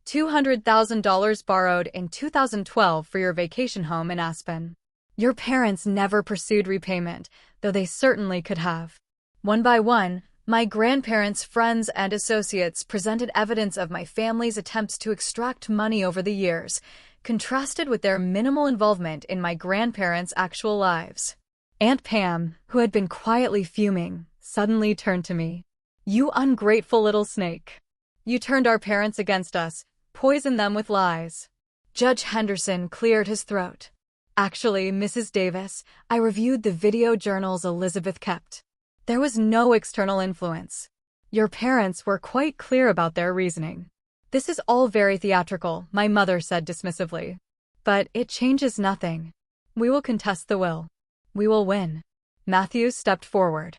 $200,000 borrowed in 2012 for your vacation home in Aspen. Your parents never pursued repayment, though they certainly could have." One by one, my grandparents' friends and associates presented evidence of my family's attempts to extract money over the years, contrasted with their minimal involvement in my grandparents' actual lives. Aunt Pam, who had been quietly fuming, suddenly turned to me. "You ungrateful little snake. You turned our parents against us, poisoned them with lies." Judge Henderson cleared his throat. "Actually, Mrs. Davis, I reviewed the video journals Elizabeth kept. There was no external influence. Your parents were quite clear about their reasoning." "This is all very theatrical," my mother said dismissively. "But it changes nothing. We will contest the will. We will win. Matthew stepped forward.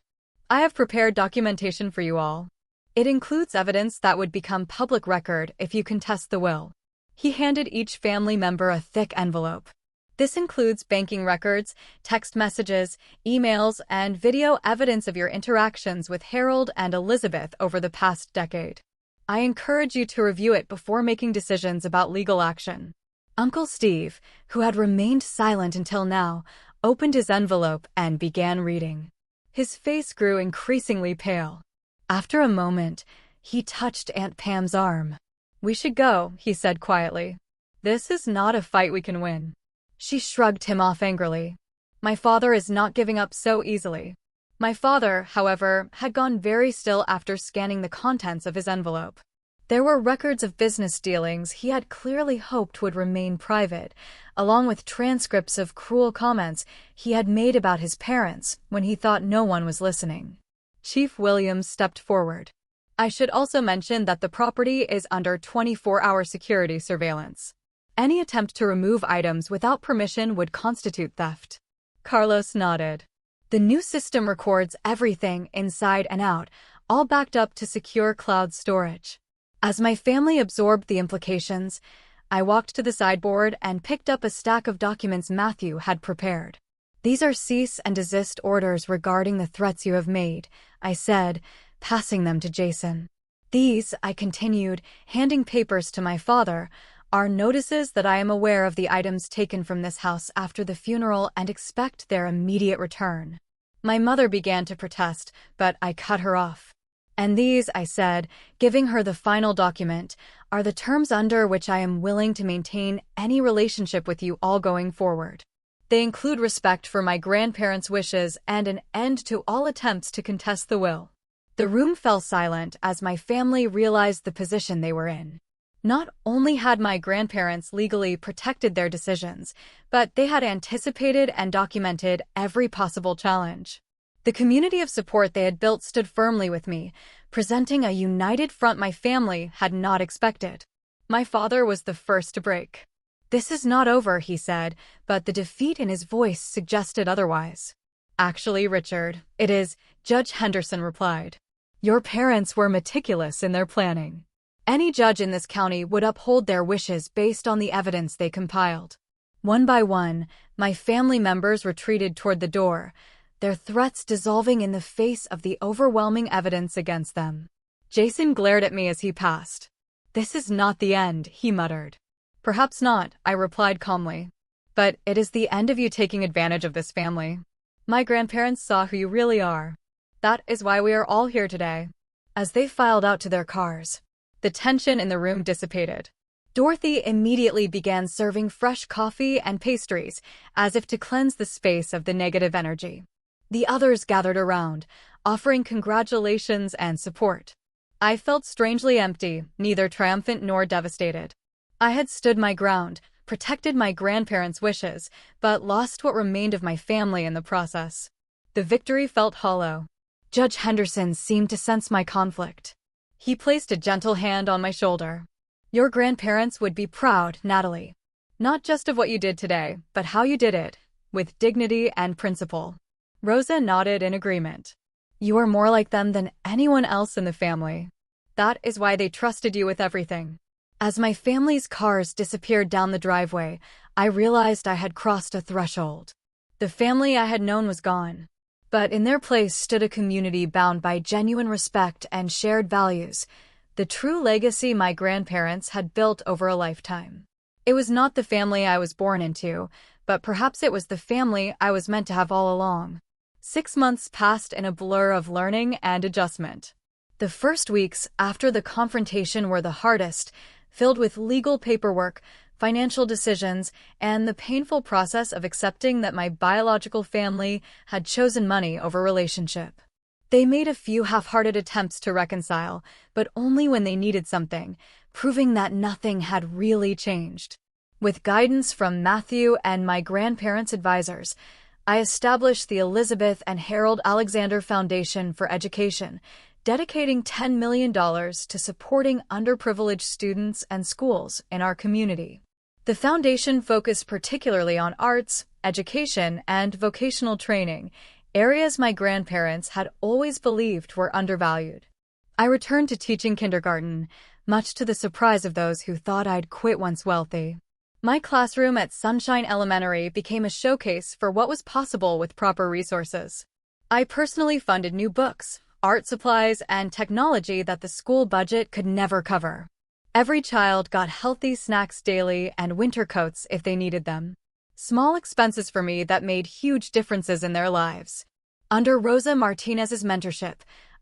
I have prepared documentation for you all. It includes evidence that would become public record if you contest the will. He handed each family member a thick envelope. This includes banking records, text messages, emails, and video evidence of your interactions with Harold and Elizabeth over the past decade. I encourage you to review it before making decisions about legal action. Uncle Steve, who had remained silent until now, opened his envelope and began reading. His face grew increasingly pale. After a moment, he touched Aunt Pam's arm. "We should go," he said quietly. "This is not a fight we can win." She shrugged him off angrily. "My father is not giving up so easily." My father, however, had gone very still after scanning the contents of his envelope. There were records of business dealings he had clearly hoped would remain private, along with transcripts of cruel comments he had made about his parents when he thought no one was listening. Chief Williams stepped forward. "I should also mention that the property is under 24-hour security surveillance. Any attempt to remove items without permission would constitute theft." Carlos nodded. "The new system records everything inside and out, all backed up to secure cloud storage." As my family absorbed the implications, I walked to the sideboard and picked up a stack of documents Matthew had prepared. "These are cease and desist orders regarding the threats you have made," I said, passing them to Jason. "These," I continued, handing papers to my father, "are notices that I am aware of the items taken from this house after the funeral and expect their immediate return." My mother began to protest, but I cut her off. "And these," I said, giving her the final document, "are the terms under which I am willing to maintain any relationship with you all going forward. They include respect for my grandparents' wishes and an end to all attempts to contest the will." The room fell silent as my family realized the position they were in. Not only had my grandparents legally protected their decisions, but they had anticipated and documented every possible challenge. The community of support they had built stood firmly with me, presenting a united front my family had not expected. My father was the first to break. "This is not over," he said, but the defeat in his voice suggested otherwise. "Actually, Richard, it is," Judge Henderson replied. "Your parents were meticulous in their planning. Any judge in this county would uphold their wishes based on the evidence they compiled." One by one, my family members retreated toward the door, their threats dissolving in the face of the overwhelming evidence against them. Jason glared at me as he passed. "This is not the end," he muttered. "Perhaps not," I replied calmly. "But it is the end of you taking advantage of this family. My grandparents saw who you really are. That is why we are all here today." As they filed out to their cars, the tension in the room dissipated. Dorothy immediately began serving fresh coffee and pastries, as if to cleanse the space of the negative energy. The others gathered around, offering congratulations and support. I felt strangely empty, neither triumphant nor devastated. I had stood my ground, protected my grandparents' wishes, but lost what remained of my family in the process. The victory felt hollow. Judge Henderson seemed to sense my conflict. He placed a gentle hand on my shoulder. "Your grandparents would be proud, Natalie. Not just of what you did today, but how you did it, with dignity and principle." Rosa nodded in agreement. "You are more like them than anyone else in the family. That is why they trusted you with everything." As my family's cars disappeared down the driveway, I realized I had crossed a threshold. The family I had known was gone, but in their place stood a community bound by genuine respect and shared values, the true legacy my grandparents had built over a lifetime. It was not the family I was born into, but perhaps it was the family I was meant to have all along. 6 months passed in a blur of learning and adjustment. The first weeks after the confrontation were the hardest, filled with legal paperwork, financial decisions, and the painful process of accepting that my biological family had chosen money over relationship. They made a few half-hearted attempts to reconcile, but only when they needed something, proving that nothing had really changed. With guidance from Matthew and my grandparents' advisors, I established the Elizabeth and Harold Alexander Foundation for Education, dedicating $10 million to supporting underprivileged students and schools in our community. The foundation focused particularly on arts, education, and vocational training, areas my grandparents had always believed were undervalued. I returned to teaching kindergarten, much to the surprise of those who thought I'd quit once wealthy. My classroom at Sunshine Elementary became a showcase for what was possible with proper resources. I personally funded new books, art supplies, and technology that the school budget could never cover. Every child got healthy snacks daily and winter coats if they needed them. Small expenses for me that made huge differences in their lives. Under Rosa Martinez's mentorship,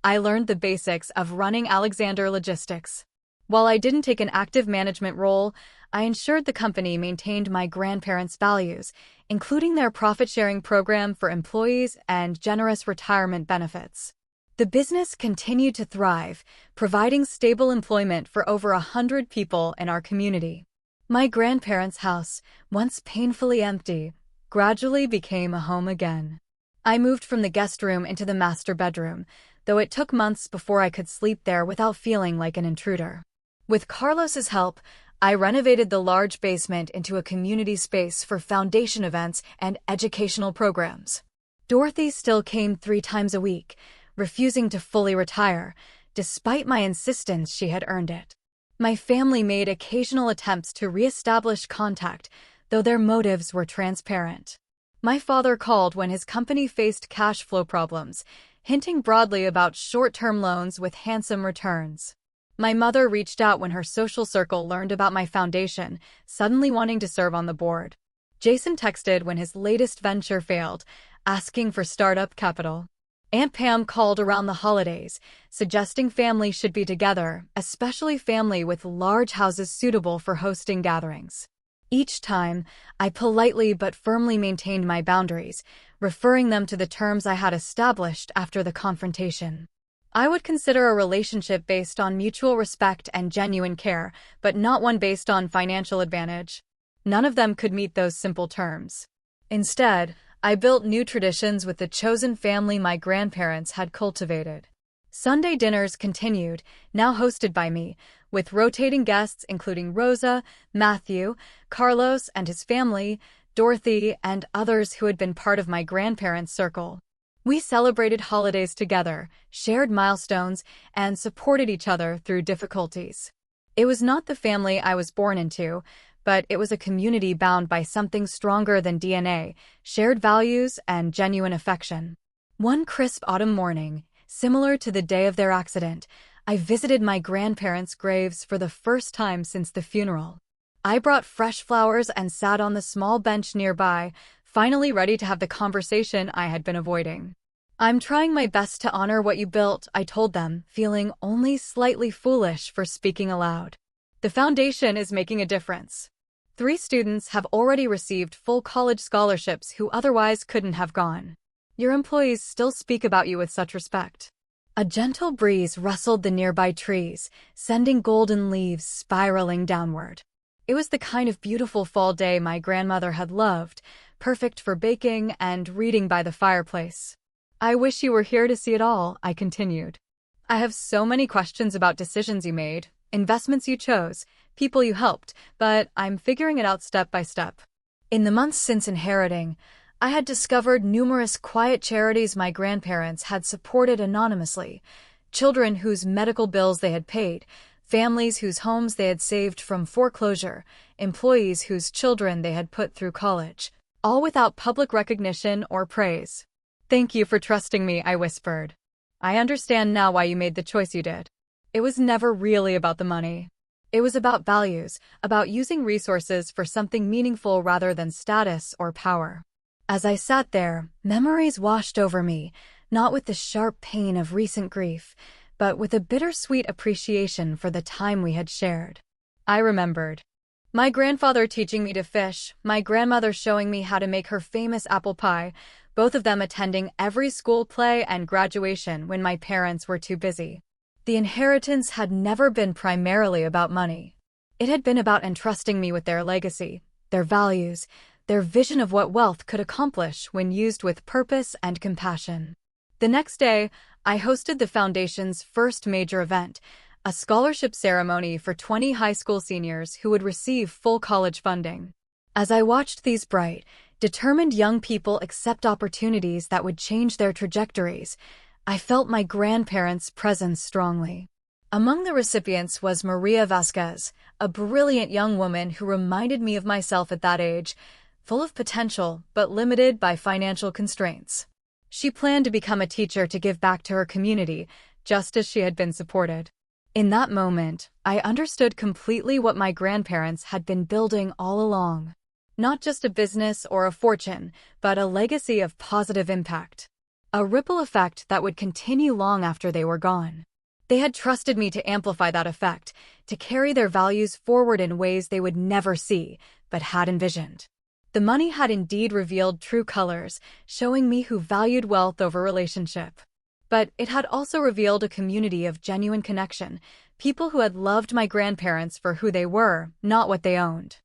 I learned the basics of running Alexander Logistics. While I didn't take an active management role, I ensured the company maintained my grandparents' values, including their profit-sharing program for employees and generous retirement benefits. The business continued to thrive, providing stable employment for over 100 people in our community. My grandparents' house, once painfully empty, gradually became a home again. I moved from the guest room into the master bedroom, though it took months before I could sleep there without feeling like an intruder. With Carlos's help, I renovated the large basement into a community space for foundation events and educational programs. Dorothy still came 3 times a week, refusing to fully retire, despite my insistence she had earned it. My family made occasional attempts to re-establish contact, though their motives were transparent. My father called when his company faced cash flow problems, hinting broadly about short-term loans with handsome returns. My mother reached out when her social circle learned about my foundation, suddenly wanting to serve on the board. Jason texted when his latest venture failed, asking for startup capital. Aunt Pam called around the holidays, suggesting family should be together, especially family with large houses suitable for hosting gatherings. Each time, I politely but firmly maintained my boundaries, referring them to the terms I had established after the confrontation. I would consider a relationship based on mutual respect and genuine care, but not one based on financial advantage. None of them could meet those simple terms. Instead, I built new traditions with the chosen family my grandparents had cultivated. Sunday dinners continued, now hosted by me, with rotating guests including Rosa, Matthew, Carlos and his family, Dorothy, and others who had been part of my grandparents' circle. We celebrated holidays together, shared milestones, and supported each other through difficulties. It was not the family I was born into, but it was a community bound by something stronger than DNA, shared values, and genuine affection. One crisp autumn morning, similar to the day of their accident, I visited my grandparents' graves for the first time since the funeral. I brought fresh flowers and sat on the small bench nearby, finally ready to have the conversation I had been avoiding. "I'm trying my best to honor what you built," I told them, feeling only slightly foolish for speaking aloud. "The foundation is making a difference. 3 students have already received full college scholarships who otherwise couldn't have gone. Your employees still speak about you with such respect." A gentle breeze rustled the nearby trees, sending golden leaves spiraling downward. It was the kind of beautiful fall day my grandmother had loved, perfect for baking and reading by the fireplace. "I wish you were here to see it all," I continued. "I have so many questions about decisions you made, investments you chose, people you helped, but I'm figuring it out step by step." In the months since inheriting, I had discovered numerous quiet charities my grandparents had supported anonymously, children whose medical bills they had paid, families whose homes they had saved from foreclosure, employees whose children they had put through college, all without public recognition or praise. "Thank you for trusting me," I whispered. "I understand now why you made the choice you did. It was never really about the money. It was about values, about using resources for something meaningful rather than status or power." As I sat there, memories washed over me, not with the sharp pain of recent grief, but with a bittersweet appreciation for the time we had shared. I remembered my grandfather teaching me to fish, my grandmother showing me how to make her famous apple pie, both of them attending every school play and graduation when my parents were too busy. The inheritance had never been primarily about money. It had been about entrusting me with their legacy, their values, their vision of what wealth could accomplish when used with purpose and compassion. The next day, I hosted the foundation's first major event, a scholarship ceremony for 20 high school seniors who would receive full college funding. As I watched these bright, determined young people accept opportunities that would change their trajectories, I felt my grandparents' presence strongly. Among the recipients was Maria Vasquez, a brilliant young woman who reminded me of myself at that age, full of potential but limited by financial constraints. She planned to become a teacher to give back to her community, just as she had been supported. In that moment, I understood completely what my grandparents had been building all along. Not just a business or a fortune, but a legacy of positive impact. A ripple effect that would continue long after they were gone. They had trusted me to amplify that effect, to carry their values forward in ways they would never see, but had envisioned. The money had indeed revealed true colors, showing me who valued wealth over relationship. But it had also revealed a community of genuine connection, people who had loved my grandparents for who they were, not what they owned.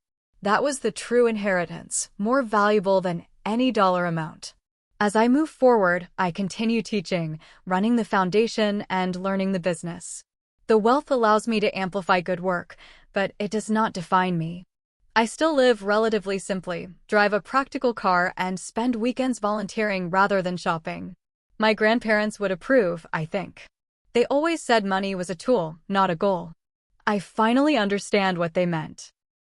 That was the true inheritance, more valuable than any dollar amount. As I move forward, I continue teaching, running the foundation, and learning the business. The wealth allows me to amplify good work, but it does not define me. I still live relatively simply, drive a practical car, and spend weekends volunteering rather than shopping. My grandparents would approve, I think. They always said money was a tool, not a goal. I finally understand what they meant.